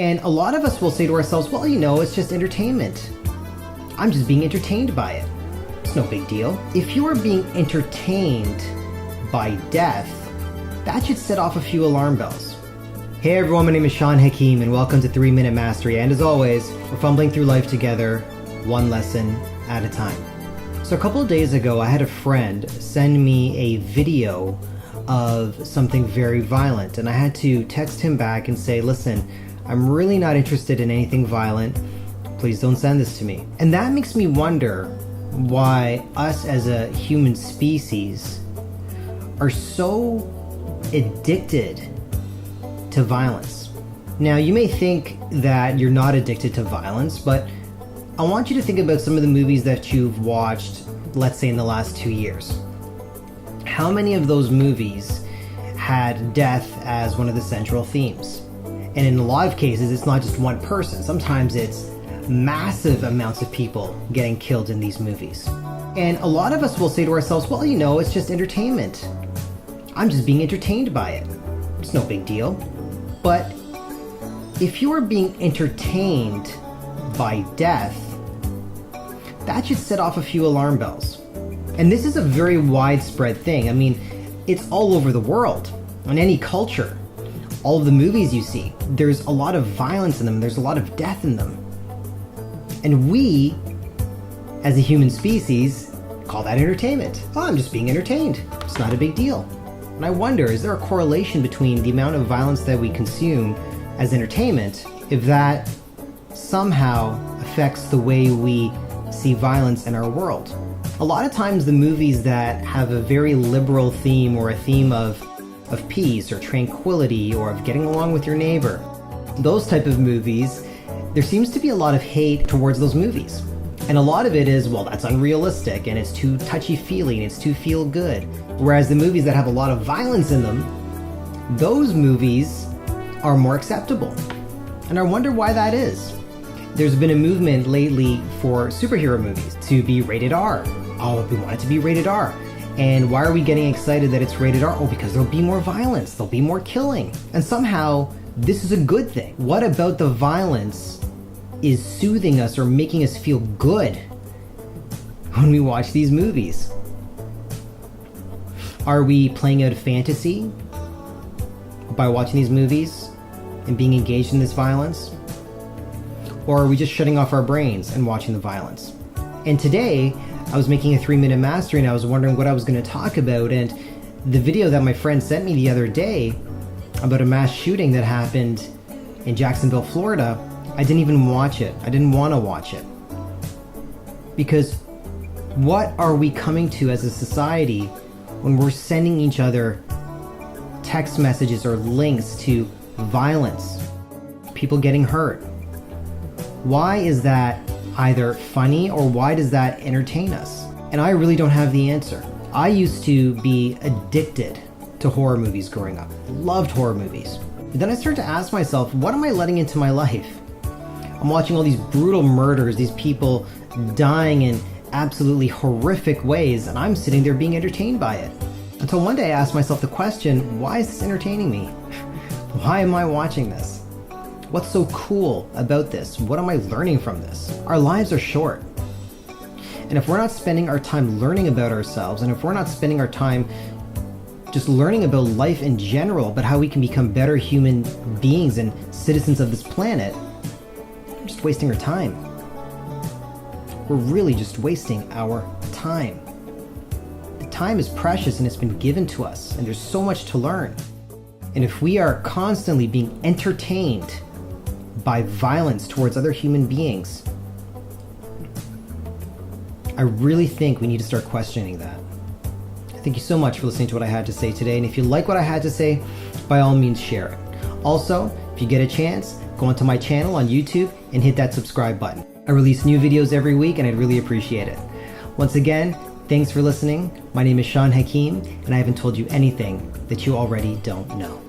And a lot of us will say to ourselves, well, it's just entertainment. I'm just being entertained by it. It's no big deal. If you are being entertained by death, that should set off a few alarm bells. Hey everyone, my name is Hakim and welcome to 3 Minute Mastery. And as always, we're fumbling through life together, one lesson at a time. So a couple of days ago, I had a friend send me a video of something very violent, and I had to text him back and say, listen, I'm really not interested in anything violent. Please don't send this to me. And that makes me wonder why us as a human species are so addicted to violence. Now, you may think that you're not addicted to violence, but I want you to think about some of the movies that you've watched, let's say in the last 2 years. How many of those movies had death as one of the central themes? And in a lot of cases, it's not just one person. Sometimes it's massive amounts of people getting killed in these movies. And a lot of us will say to ourselves, well, it's just entertainment. I'm just being entertained by it. It's no big deal. But if you are being entertained by death, that should set off a few alarm bells. And this is a very widespread thing. It's all over the world, in any culture. All of the movies you see, there's a lot of violence in them, there's a lot of death in them. And we, as a human species, call that entertainment. Oh, I'm just being entertained. It's not a big deal. And I wonder, is there a correlation between the amount of violence that we consume as entertainment, if that somehow affects the way we see violence in our world? A lot of times the movies that have a very liberal theme, or a theme of peace or tranquility or of getting along with your neighbor, those type of movies, there seems to be a lot of hate towards those movies. And a lot of it is, well, that's unrealistic and it's too touchy-feely and it's too feel-good. Whereas the movies that have a lot of violence in them, those movies are more acceptable. And I wonder why that is. There's been a movement lately for superhero movies to be rated R. Oh, we want it to be rated R. And why are we getting excited that it's rated R? Oh, because there'll be more violence, there'll be more killing. And somehow, this is a good thing. What about the violence is soothing us or making us feel good when we watch these movies? Are we playing out a fantasy by watching these movies and being engaged in this violence? Or are we just shutting off our brains and watching the violence? And today, I was making a 3-minute mastery and I was wondering what I was going to talk about, and the video that my friend sent me the other day about a mass shooting that happened in Jacksonville, Florida, I didn't even watch it. I didn't want to watch it. Because what are we coming to as a society when we're sending each other text messages or links to violence, people getting hurt? Why is that either funny, or why does that entertain us? And I really don't have the answer. I used to be addicted to horror movies growing up. Loved horror movies. But then I started to ask myself, what am I letting into my life? I'm watching all these brutal murders, these people dying in absolutely horrific ways, and I'm sitting there being entertained by it. Until one day I asked myself the question, why is this entertaining me? Why am I watching this? What's so cool about this? What am I learning from this? Our lives are short. And if we're not spending our time learning about ourselves, and if we're not spending our time just learning about life in general, but how we can become better human beings and citizens of this planet, we're just wasting our time. We're really just wasting our time. The time is precious and it's been given to us, and there's so much to learn. And if we are constantly being entertained by violence towards other human beings, I really think we need to start questioning that. Thank you so much for listening to what I had to say today. And if you like what I had to say, by all means share it. Also, if you get a chance, go onto my channel on YouTube and hit that subscribe button. I release new videos every week and I'd really appreciate it. Once again, thanks for listening. My name is Hakim, and I haven't told you anything that you already don't know.